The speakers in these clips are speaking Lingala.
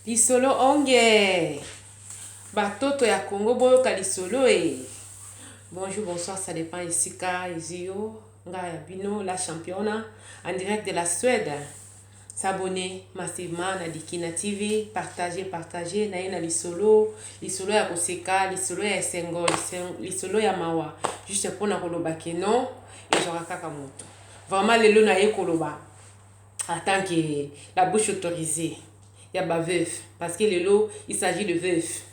Lisolo onge. Batoto ya Congo boyoka lisolo e. Bonjour, bonsoir, ça dépend ici ka Izio, Nga Bino, la championne, en direct de la Suède. S'abonner massivement na Dikina TV, partager na lisolo ya koseka, lisolo ya esengo, lisolo ya mawa. Juste pour na koloba ke non, et j'aura kaka moto. Vraiment lelo na ye koloba. En tant que la bouche autorisée. Il y a ma veuf. Parce que lelo, il s'agit de veuf.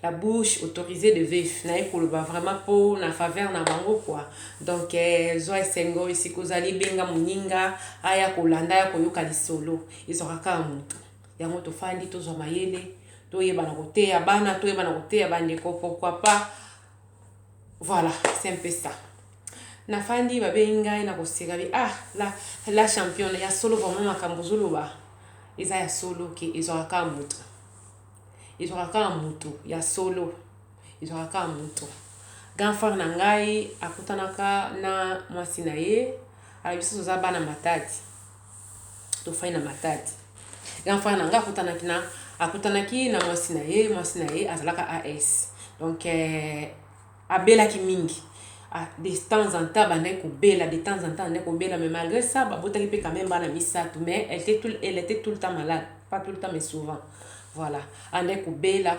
La bouche autorisée de veuf. Na ekoloba vraiment pour na faveur na bango quoi. Donc zo esengo ici kozali benga muninga aya kolanda ya koyoka lisolo. Izoraka mutu. Yango to fandi to zo mayele, to yeba na kote bana, to yeba na kote bandeko pourquoi pas. Voilà, c'est un peu ça. Na fandi babenga ina koseka bi la championne ya solo vraiment makambuzulu ba. Iza ya solo ke izoraka mutu. Izoraka mutu ya solo. Izoraka mutu. Ganfar na ngai akutanaka na mwasi na ye, abiso za bana matadi. To fai na matadi. Ganfar na ngai akutanaki na mwasi na ye azalaka AS. Donc abela ki mingi. De temps en temps mais malgré ça babotaki pe quand même bana misato, mais elle était tout le temps malade, pas tout le temps mais souvent. Voilà, ande kubela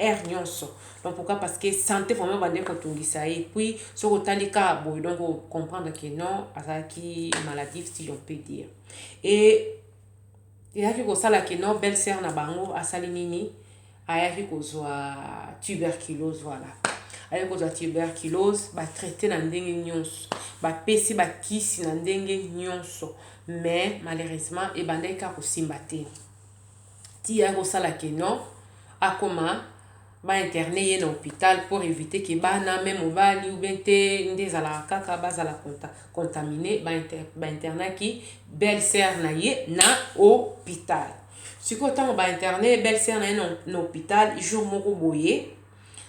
air nyonso. Donc pourquoi? Parce que santé vraiment bande kotungisa et puis ce rotali ka boy, donc on comprendre que non azaki maladie si on peut dire. Et yaki ko sala que non belle-sœur na bango asali nini ayaki kozwa tuberculose. Voilà, ayaki kozwa tuberculose ba traité na ndenge nyonso, ba pesi ba kisi na ndenge nyonso, mais malheureusement e bandeka ko simbate ti ya ko sala que non akoma ba interné ye na hôpital pour éviter que bana même mobali ou bente ndezala kaka bazala contaminé ba interna ki belle-sœur na ye na hôpital. Siko tango ba interné belle-sœur na ye na hôpital jour moko boye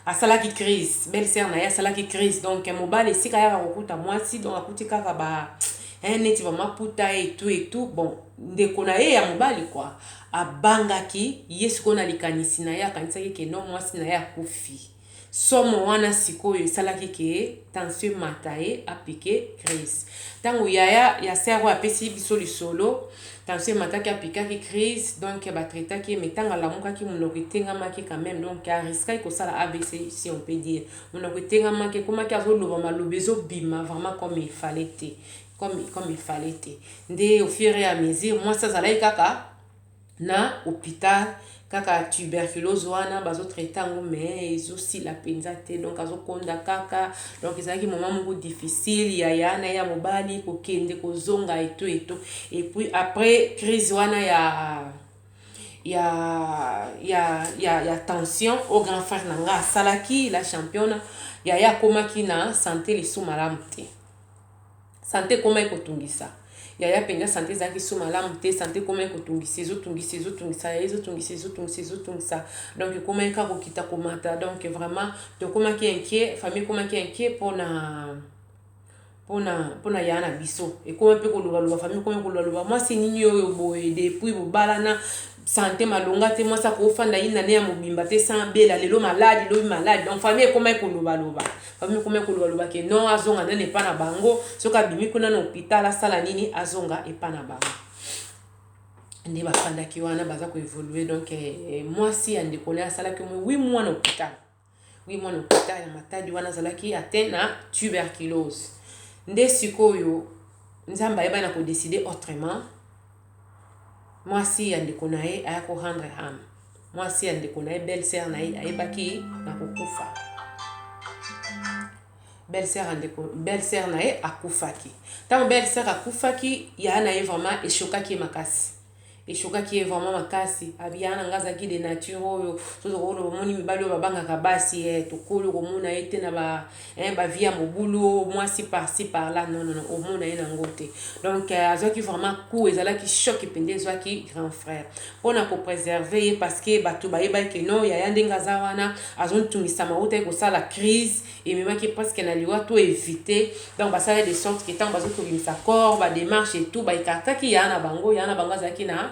asalaki crise, belle-sœur na ye asalaki crise, donc mobali esika ya kokuta mwasi, donc akuti kaka ba neti vraiment puta et tout bon ndeko na ye ya mobali quoi abangaki yesu kona likanisi na ye akanisaki ke non mwasi na ye akufi somo wana sikoyo esalaki ke tension mata ye apike crise. Tango ya servo apesi biso lisolo tension mataki apikaki crise, donc batraitaki mais tango alamukaki monoko etengamaki quand même, donc ariskaki kosala ABC si on peut dire. Monoko etengamaki ekomaki azoloba maloba ezobima vraiment comme il fallait te. Nde au fur et à mesure moi ça zalaki kaka na hôpital kaka tuberculose wana bazo traiter ngo mais ezosila penza te, donc azokonda kaka, donc ezalaki moment moko difficile ya na ya mobali kokende kozonga et tout et puis après crise wana ya tension au grand frère nanga salaki la championne ya komaki na santé lisu malamu te. Santé koma ekotungisa ya penga santé zaki su malamu te, santé koma ekotungisa ezotungisa donc koma eka kokita komata, donc vraiment to koma ki inquiet, famille koma ki inquiet pona ya na biso e koma pe koloba famille koma koloba moi c'est nini oyo boye depuis bobalana santé malonga te moi ça ko fanda ina ne ya mobimba te sans bela lelo malade donc famille koma koloba famille koma koloba ke non azonga ne pas na bango soka bimi kuna na hôpital asala nini azonga e pa na bango ndi ba fanda ki wana baza ko évoluer. Donc moi si ande kona asala ke 8 mois na hôpital ya matadi wana zala ki atteint na tuberculose. Nde sikoyo nzamba yeba na ko décider autrement. Moi si ande kona e aya ko rendre âme, moi si ande kona e belle-sœur na e ayebaki na kokufa, belle-sœur na ye akufaki. Tant belle-sœur akufaki ya na ye vraiment eshokaki makasi. Eshokaki ye vraiment makasi. Abiyana ngazaki de nature oyo tozokolo moni mibali oyo babangaka basi tokolo komona ete na ba via mobulu mwasi par-ci par-là, non omona ye nango te. Donc azwaki vraiment coup ezalaki choc epende ezwaki grand frère pona ko préserver ye parce que bato bayebaki ke non ya ndenga za wana azontungisa mauta ekosala crise et même qui presque na liwa to éviter, donc basala de sorte que tant bazokobimisa corps ba démarche et tout ba ikartaki ya na bango zaki na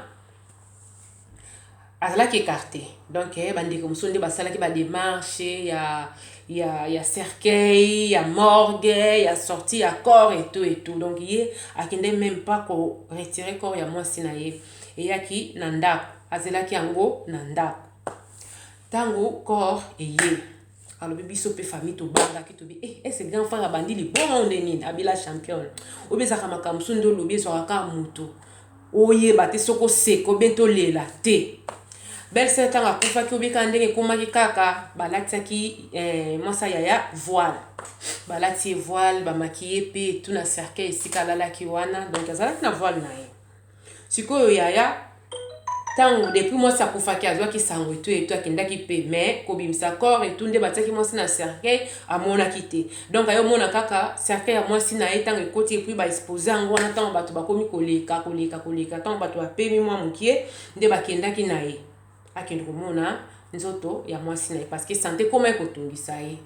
azalaki écarté donc bandeko mosusu nde basalaki badémarche ya cercueil ya morgue ya sortie ya corps et tout donc ye akende même pas ko retirer corps ya mwasi na ye eyaki na ndako azelaki yango na ndako ntango corps eye alobi biso mpe famille tobangaki tobi ese grand frère abandi liboma onde nini abila champion oyo ezaka makambo mosusu nde olobi ezwaka moto oyeba te soki oseka obe tolela te belle-sœur ntango akufaki obika ndenge ekomaki kaka balatiaki mwasa yaya voile balati ye voile bamaki ye mpe etu na cercueil esika alalaki wana donc azalaki na voile na ye sikoyo yaya ntango depuis mwasi akufaki azwaki sango etu akendaki mpe mais kobimisa corps etu nde batiaki mwasi na cercueil amonaki te donc ayomona kaka cercueil ya mwasi na ye ntango ekoti epui baexpose yango wana ntango bato bakomi koleka ntango bato bapemi mwa mokie nde bakendaki na ye akende komona nzoto ya mwasi na ye parce que santé koma ekotungisa ye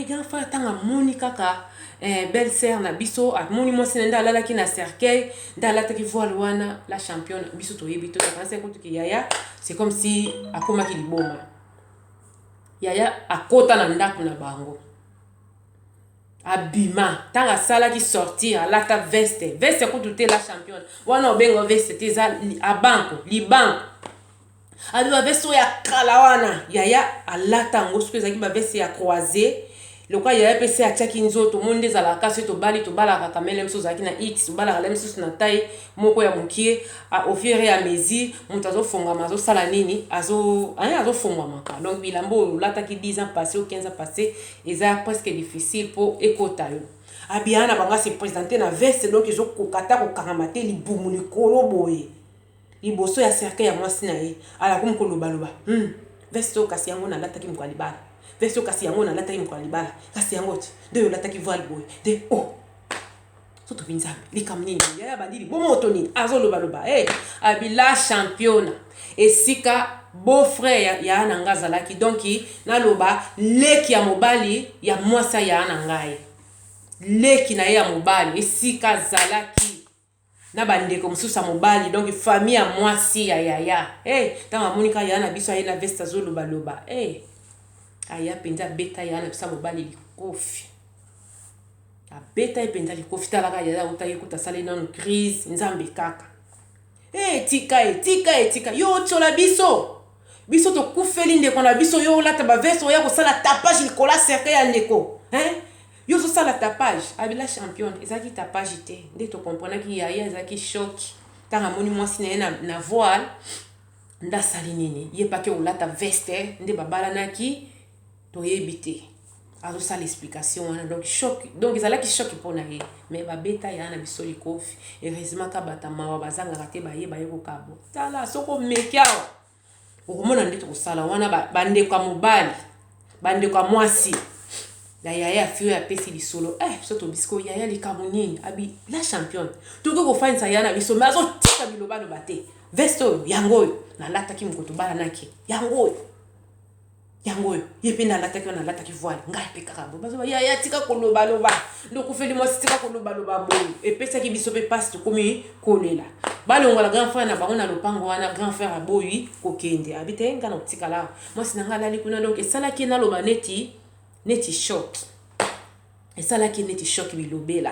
grand frère ntango amoni kaka belle-sœur na biso amoni mwasi na nde alalaki na cercueil nde alataki voile wana la championne biso toyebi to takanisa ekutuki yaya c'est comme si akomaki liboma yaya akota na ndako na bango abima ntango asalaki sortir alata veste ekutu te la championne wana obenga veste te eza abanko libanko abi bavese oyo ya kala wana yaya alata yango soki ezalaki bavese ya croisé lokwa yaya mpe se atiaki nzoto moni nde ezalaka soki tobalaka kamele mosusu ozalaki na x tobalaka le mosusu na taille moko ya mokie au fur et à mesure moto azofongwama azosala nini azofongwamaka donc bilamba oyo olataki 10 ans passé ou 15 ans passé eza presque difficile mpo ekota yo abiyana bango ase présente na veste donc ezokoka ta kokangama te libumu likolo boye liboso ya cercueil ya mwasi na ye alakomi kolobaloba veste oyo kasi yango nalataki moko ya libala veste oyo kasi yango nalataki moko ya libala kasi yango ti nde oyo olataki voile boye nde so tobi nzambe likambo nini yaya bandi liboma oto nini azolobaloba abila championa esika beau frère ya na nga azalaki donc naloba leki ya mobali ya mwasi ya na ngai leki na ye ya mobali esika azalaki na bandeko mosusu ya mobali donc famille ya mwasi ya yaya ntango amonika yaya na biso aye na veste azolobaloba aya mpenza abeta yaya na biso ya mobali likofi abeta ye mpenza likofi talaka yaya utaki kuta asali nano crise nzambe kaka tika yo otiola biso tokufeli ndeko na biso yo olata baveste oya kosala tapage likolo ya cercueil ya ndeko yo ozosala tapage abila championne ezalaki tapage te nde tokomprenaki yaya ezalaki shoki ntango amoni mwasi na ye na voile nde asali nini ye pake olata veste nde babalanaki toyebi te azosala explication wana donc ezalaki shoki mpo na ye mais babeta yaya na biso likofi heureusement ka bata mawa bazangaka te bayeba ye kokabo tala soko omeki awa okomona nde tokosala wana bandeko ya mobali bandeko ya mwasi la yaya fio ya pesi lisolo so tobisiko yaya likambo nini abi la championne tokoki kofanisa yaya na biso mais azotika bilobaloba te veste oyo yango oyo nalataki moko tobalanaki yango oyo ye mpe nalataki voile ngai mpe kaka bo bazoba yaya tika kolobaloba ndokufeli mwasi tika kolobaloba boyo epesaki biso mpe mpasi tokomi kolela balongola grand frère na bango na lopango wana grand frère aboyi kokende abi te nga na kotikala mwasi na ngai alali kuna donc esalaki naloba neti shock esalaki neti shock bilobela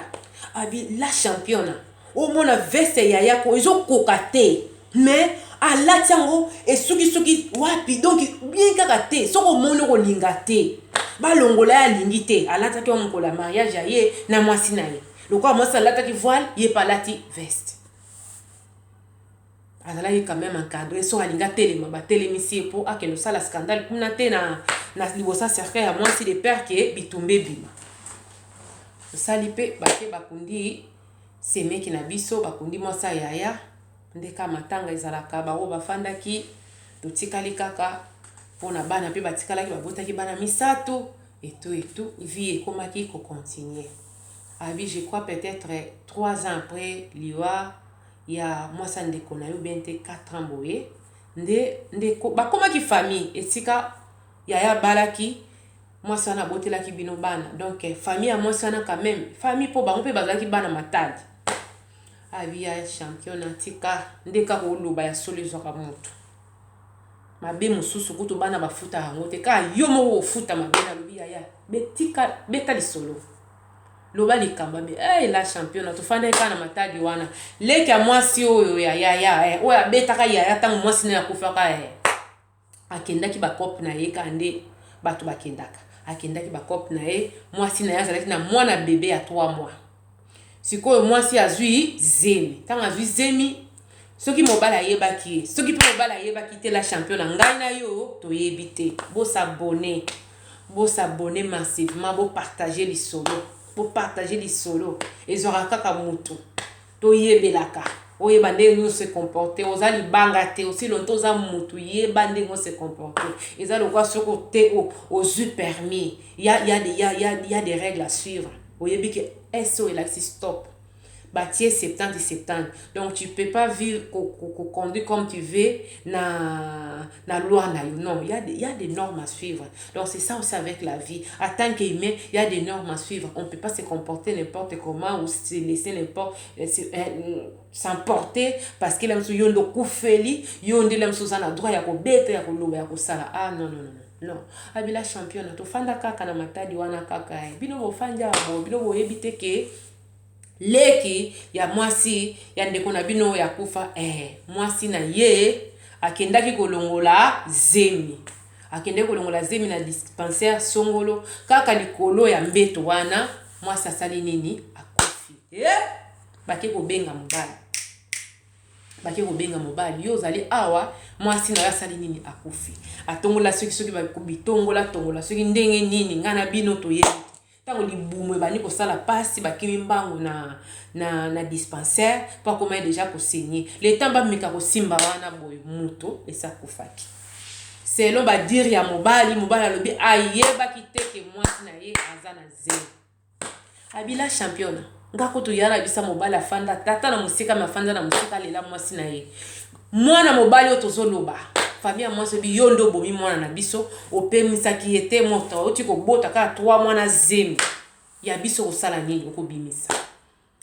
abi la championne omona veste yaya ko ezokoka te mais alati yango esuki wapi donc bien kaka te soko omoni okolinga te balongola ye alingi te alataki wa mokolo ya mariage ya ye na mwasi na ye lokola mwasi alataki voile ye mpe alati veste azalaki quand même encadré so alinga telema batelemisi ye mpo akende osala scandale kuna te na liboso ya cercueil ya mwasi de père ke bitumba ebima osali mpe bake bakundi semeki na biso bakundi mwasi ya yaya ndeka matanga ezalaka bango bafandaki totikali kaka mpona bana mpe batikalaki babotaki bana misato etu vie ekomaki kocontinue abi je crois peut-être 3 ans après liwa ya mwasi ndeko na yo bien te 4 ans boye nde bakomaki famille esika yaya balaki mwasi wana abotelaki bino bana donc famille ya mwasi wana quand même famille mpo bango mpe bazalaki bana matadi abi ya champion atika nde kaka oloba ya solo ezwaka moto mabe mususu kutu bana bafuta yango te ka yo moko ofuta mabe na lobi ya betika beta lisolo loba likamba be la champion tofanda ka na matadi wana leki ya mwasi oyo ya oya betaka ya tango mwasi na yakufaka akendaki ba cop na ye kande bato bakendaka akendaki ba cop na ye mwasi na ye azalaki na mwana bebe ya 3 mois sikoyo mwasi azwi zemi tango azwi zemi soki mobala yebaki ye soki pe mobala yebaki te la champion na ngai na yo toyebi te bo s'abonner massivement bo partager lisolo ezwaka kaka mutu toyebelaka oyeba ndenge nous se comporter oza libanga te aussi longtemps oza mutu yeba ndenge on se comporter eza lokwa soko te ozwi permis il y a des règles à suivre oyebi ke eso elaxi stop bâtir 70. Donc tu peux pas vivre conduire comme tu veux na loi na yo. Non, il y a des normes à suivre. Donc c'est ça aussi avec la vie. En tant qu'humain, il y a des normes à suivre. On peut pas se comporter n'importe comment ou se laisser n'importe s'emporter parce qu'il aime sou yondo kufeli, yondo l'aime sou sana droit ya ko bete ya ko loba ya ko sala. Ah non. Non, abila champion to fanda kaka na matadi wana kaka. Bino bo fanja bo bino bo yebite ke leki ya mwasi ya ndeko na bino ya kufa mwasi na ye akendaki kolongola zemi na dispensaire songolo kaka likolo ya mbeto wana mwasi asali nini akufi bake kobenga mobali yo zali awa mwasi na asali nini akufi atongola soki bitongola soki ndenge nini ngana bino toyebi tango libumwe bani ko sala pasi bakimi mbango na dispensaire pa koma déjà ko signer le temps ba mika ko simba wana boy muto esa kufaki selon ba dire ya mobali alobi ayeba kiteke mwasi na ye azana zero abila champion ngako to yara bisa mobali afanda tata na musika mafanda na musika lela mwasi na ye mwana mobali otozoloba famille mwasi bi yondo bomi mwana na biso opemisaki ete moto oti ko bota ka 3 mwana zemi ya biso ko sala nini ko bimisa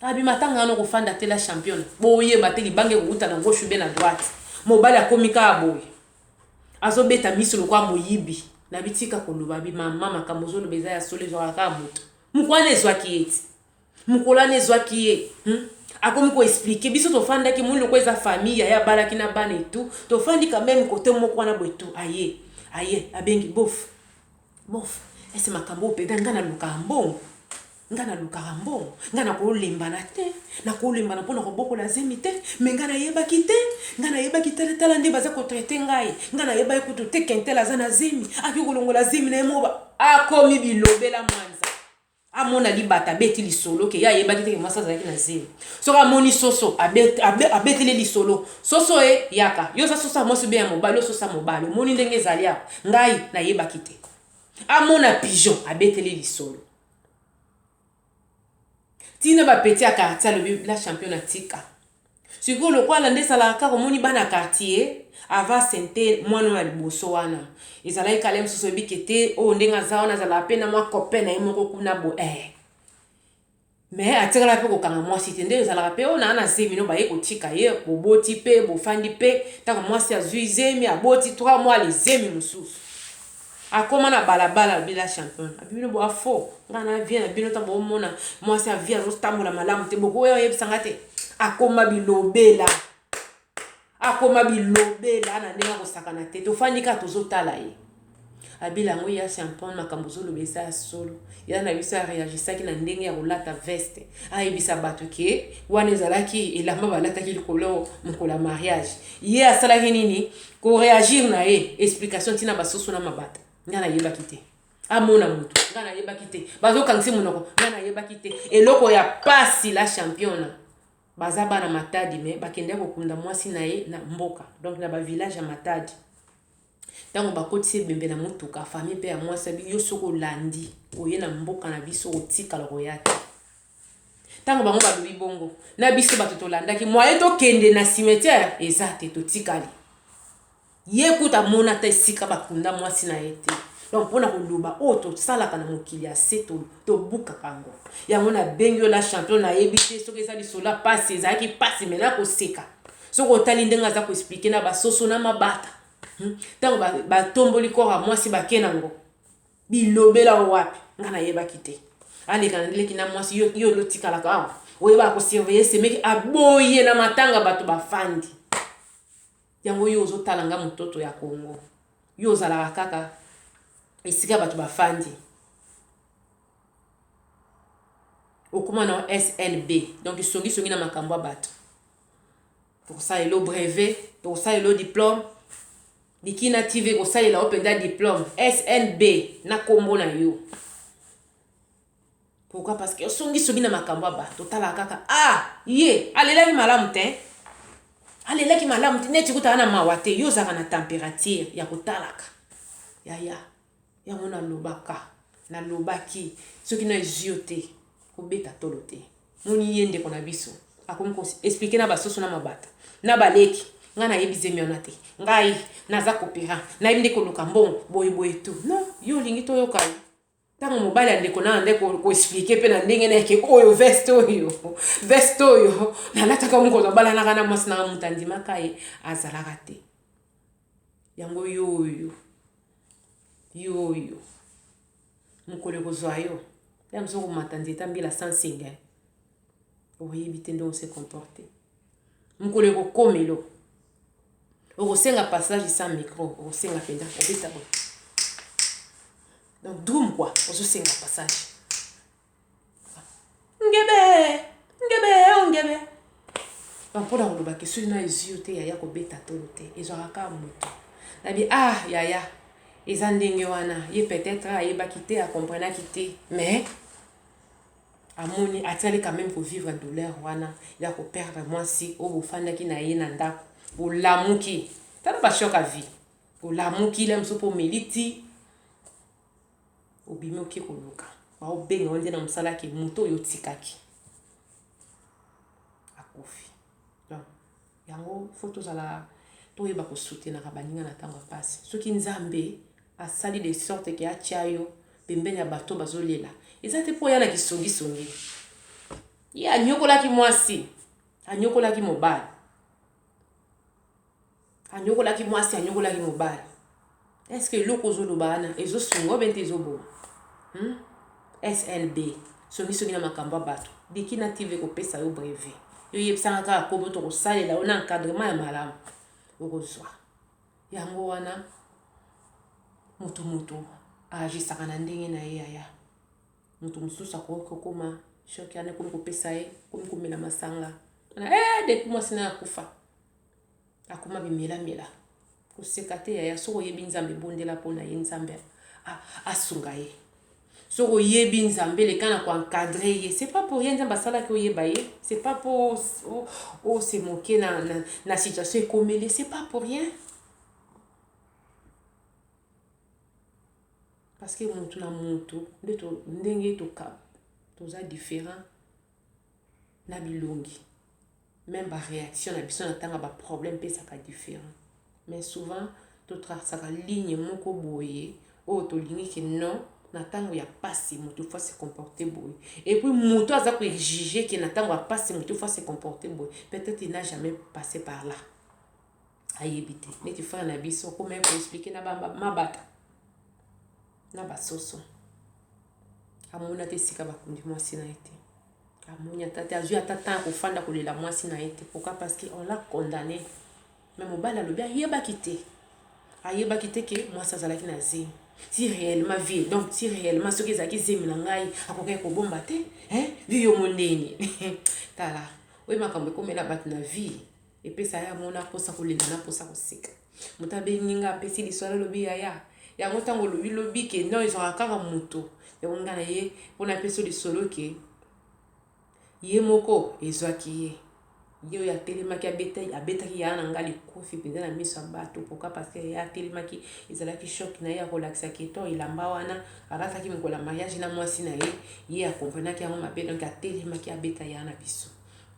abima tanga no ko fanda te la champion boye bateli bange kuta na gauche be na droite mobali akomika aboye azobeta miso kwa moyibi na bitika koloba bi mama kamozolo beza ya sole zo ka moto mukwane zwaki eti mukolane zwaki ye akomi ko expliquer biso to fanda ki mulu ko eza famille ya balaki na bana et tout to fandi quand même côté moko na boetu aye abengi bof ese makambo pe ngana lukambo ngana ko lembana te na ko lembana pona ko boko la zemi te mais ngana yeba kite tala nde baza ko traiter ngai ngana yeba ekutu te kentela zana zemi akikolongola zemi na emoba akomi bilobela mwanza amona libata beti lisolo ke ya yeba kiteke masa zaki na zemi soka moni soso abeti le lisolo soso yaka yo sa sosa mo sebe ya mobalo sosa mobalo moni ndenge zali ya ngai na yeba kite amona pigeon abeti le lisolo tina ba petit a quartier le la champion tika siko lo kwa lande sala ka moni bana quartier ava sente mwana wa liboso wana ezala ikalem soso bikete o ndenga zaona zala pena mwa copain na imoko kuna bo mais atikala pe ko kanga mwasi te nde ezala pe o na zemi no ba ye ko tika ye boboti pe bofandi pe taka mwasi azui zemi aboti 3 mois les zemi mususu akoma na balabala bila champion abino bo afo ngana vient bino tambo mona mwasi avia rotambola malamu te boko yo yebisanga te akoma bilobela na ndenga ko sakana te to fandika tozotala ye abila ngo ya champion makambo zolo besa solo ya na bisa réagisaki na ndenge ya kolata veste ayebisa bato ke wana ezalaki elamba balataki likolo mkola mariage ye asalaki nini ko réagir na ye explication tina basoso na mabata ngana yebaki te amona mutu ngana yebaki te bazokangisi munoko ngana yebaki te eloko ya pasi la champion baza bana matadi me bakende kokunda mwasi na ye na mboka donc na ba village ya matadi tango bakotisi bembe na mutuka famille pe ya mwasi bi yo soko landi oye na mboka na biso otikala koyaki tango bango balobi bongo na biso bato tolandaki moye tokende na cimetière eza te totikali ye kuta mona ta esika bakunda mwasi na ye te donc pona koloba o tosalaka na mokili ya se tobuka kango yango na bengi la champion na yebi te soki eza lisola pasi ezalaki pasi mena koseka soki otali ndenge aza koexplike na basoso na mabata Tango ba tomboli kora mwasi ba kenango. Bilobela wapi nga na yeba kite. Ale kan leki na mwasi yo lotika la ka. Oye ba ko surveiller se meki aboye na matanga bato bafandi. Yango yo zo talanga mutoto ya Kongo. Yo zala kaka esika bato bafandi. Okuma na SNB. Donc songi na makambo bato. Pour ça elo brevet, pour ça elo diplôme. Dikina TV ko ça elo openda diplôme SNB na kombo na yo. Pourquoi? Parce que songi na makambo bato tala kaka ye alela malamu te. Alela ki malamu te neti kuta na mawate yo zaka na température ya kotalaka. Ya mona lobaka na lobaki soki na ziote ko beta tolote. Moni yende kona biso. Akomi ko expliquer na basoso na mabata. Na baleki nga na yebize mionate. Ngai naza kopera. Na yebinde ko luka mbongo boy tu. Non, yo lingi to yo kai. Tango mobali andeko na andeko ko expliquer pe na ndenge na ke oyo veste oyo na nataka mungo to bala na kana mwasi na mutandi makai azalaka te. Yango yo mukole ko zoyo ya msoko matandi tambila sansinga oyi bitendo on se comporter mukole ko komelo o senga passage sans micro o senga penda o bita bon. Donc drum quoi o so senga passage ngebe donc pour la roba que celui na eziote ya ko beta tolote ezoraka moto na bi yaya ezandenge wana ye peut-être ayeba kité a comprendre kité mais amoni atali quand même pour vivre en douleur wana ya ko perdre moi si o bofanda ki na ye na ndako o lamuki tala ba choc à vie o lamuki lem so po militi o bimo ki ko luka ba o benga onde na msala ki moto yo tikaki akofi donc yango photo zala to yeba ko soutenir baninga na tango passe soki nzambe asali de sorte que achayo pembeni ya bato bazolela ezate po yana kisongi ye anyokola ki mwasi anyokola ki mobali est-ce que loko zolobana ezo sungo bente ezo bo SNB songi na makamba bato Dikina TV ko pesa yo brevet yo yebsanga ka ko boto ko salela ona encadrement ya malamu okozwa yango wana mutu agisaka na ndenge na ye yaya mutu mususu akokoma shoki ane komi kopesa ye komi komela masanga depuis moi sina akufa akoma bimela koseka te yaya soko oyebi nzambe ebondela mpona ye nzambe asunga ye soko oyebi nzambe leka na koencadre ye c'est pas pour rien nzambe asalaki oyeba ye c'est pas pour se moquer na situation ekomeli c'est pas pour rien. Parce que mutu na mutu ndenge toza différent na bilongi même ba réaction na biso na tanga ba problème pe ça ka différent mais souvent to traçaka ligne moko boye o to lingi que non na tango ya passer mutu faut se comporter boye et puis mutu aza ko exiger que na tango ya passer mutu faut se comporter boye peut-être il n'a jamais passé par là ayebite mais tu fais na biso comment expliquer na mabata na basoso amona te sika bakundi mwasi na ete amoni atata azui atata kofanda kolela mwasi na ete pourquoi parce que on l'a condamné mais mobali alobi ayebaki te ke mwasi azalaki na zemi si réellement vie donc si réellement soki ezalaki zemi na ngai akokaki kobomba te vi yo monene tala oyo makambo ekomela bato na vie epesa ya mona mposa kolela na mposa koseka moto abeninga apesi liswala alobi yaya yango ntango lobi ke non ezalaka kaka moto yango nga na ye mpona peso lisolo ke ye moko ezwaki ye oyo atelemaki abetaki ya na nga likufi mpenza na miso ya bato pourquoi parce que ye atelemaki ezalaki shock na ye ya kolakisaki to elamba wana alataki mokolo ya mariage na mwasi na ye akomprenaki yango mabe donc atelemaki abeta ya na biso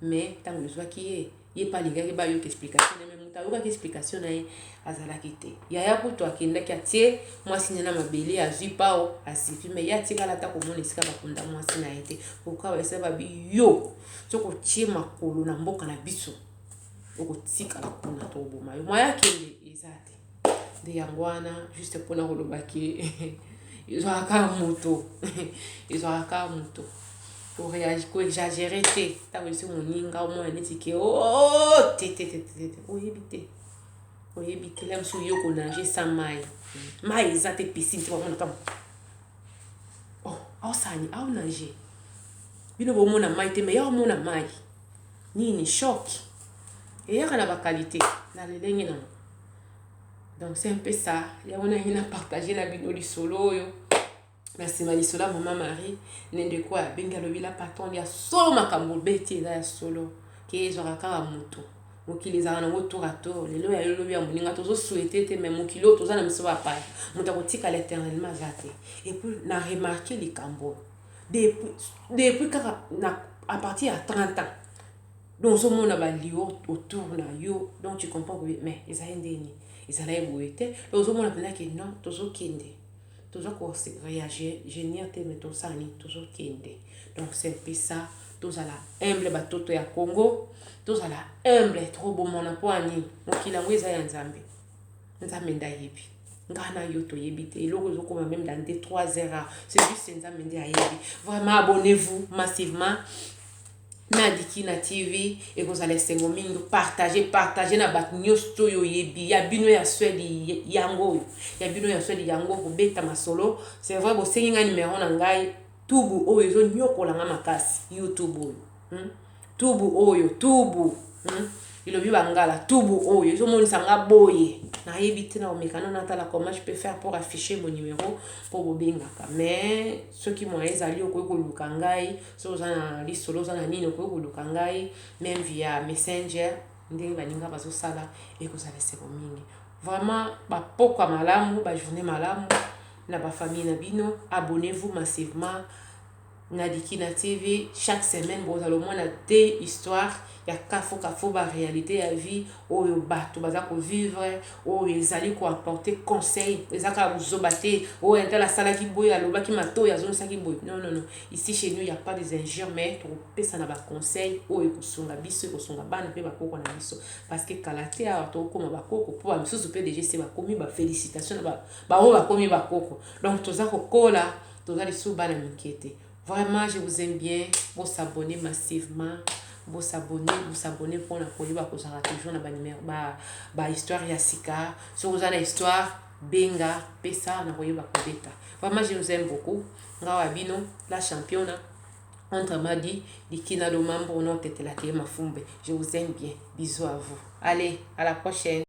mais ntango ezwaki ye pa alingaki bayoka explication na me moto ayokaki explication na ye azalaki te yaya kutu akendaki atie mwasi na mabele azwi pao asifi me ye atikala ata komona esika bakunda mwasi na ye te pourkui bayesa babi yo soki otie makolo na mboka na biso okotikala kuna to oboma yo mwaya akende eza te de yangwana juste pour na kolobaki ils ont aka moto ils ont aka moto pour réagir pour exagérer te ta wesi moninga au moins neti ke oh te oyebite là msu yo ko nager sans mai eza te piscine te bamona kama oh aosani ao nager bino bomona mai te mais ya omona mai nini choc eyaka na baqualité na lelenge nango. Donc c'est un peu ça yango na hina partager na bino lisolo oyo na nsima lisolo ya mama Marie nendeko abengi alobi la patron ya solo makambo beti eza ya solo ke ezwaka kaka moto mokili ezalaka nango tour à tour lelo ya elobi ya moninga tozosouhaite te mais mokili oyo toza na miso bapaya moto akotikala éternellement aza te. Et puis na remarke likambo depuis kaka à partir ya 30 ans donc ozomona balio autour na yo donc tu comprends que mais ezali ndeni ezala eboye te donc ozomona mpena ke non tozokende toza koréagir génir te mais tosala nini tozokende. Donc c'est un peu ça tozala humble batoto ya Congo tozala humble trop bomona mpo ani mokili yango eza ya nzambe ndayebi ngai na yo toyebi te eloko ezokoma même dans 2-3 heures c'est juste nzambe nde ayebi. Vraiment abonnez-vous massivement na Dikina TV ekozala esengo mingi partager na bato nyonso oyo oyebi ya bino ya swedi yango kobeta masolo. C'est vrai bosengi ngai numéro na ngai tubu oyo ezonyokola nga makasi YouTube oyo tubu ilobi bangala tubu oyo ezomonisa nga boye nayebi te na omekano natala comment je peux faire pour afficher mon numéro pour bobengaka mais soki moyen ezali okoki koluka ngai so oza na lisolo oza na nini okoki koluka ngai même via messenger ndenge baninga bazosala ekozala eseko mingi. Vraiment bapokwa malamu bajournée malamu na bafamille na bino. Abonnez-vous massivement na Dikina TV chaque semaine bozala omona te histoire ya kafo ba réalité ya vie oyo bato baza ko vivre oyo ezali ko apporter conseil ezaka buzoba te oyo entala salaki boye alobaki mato ya zone saki boye non ici chez nous il y a pas des injures mais to pesa na ba conseil oyo kosunga biso kosunga bana pe bakoko na biso parce que kalaté a to koma bakoko po ba misusu pe déjà c'est ba komi ba félicitations ba o ba komi bakoko donc toza ko kola toza lisu bana minkete. Vraiment, je vous aime bien. Vous s'abonnez massivement. Vous s'abonnez pour la koyeba ko sara toujours na ba numéro ba histoire ya sika. Si vous avez une histoire benga pesa na koyeba ko beta. Vraiment, je vous aime beaucoup. Ngawa bino la championne entre Madi Dikina do mambo non tete la ke mafumbe. Je vous aime bien. Bisous à vous. Allez, à la prochaine.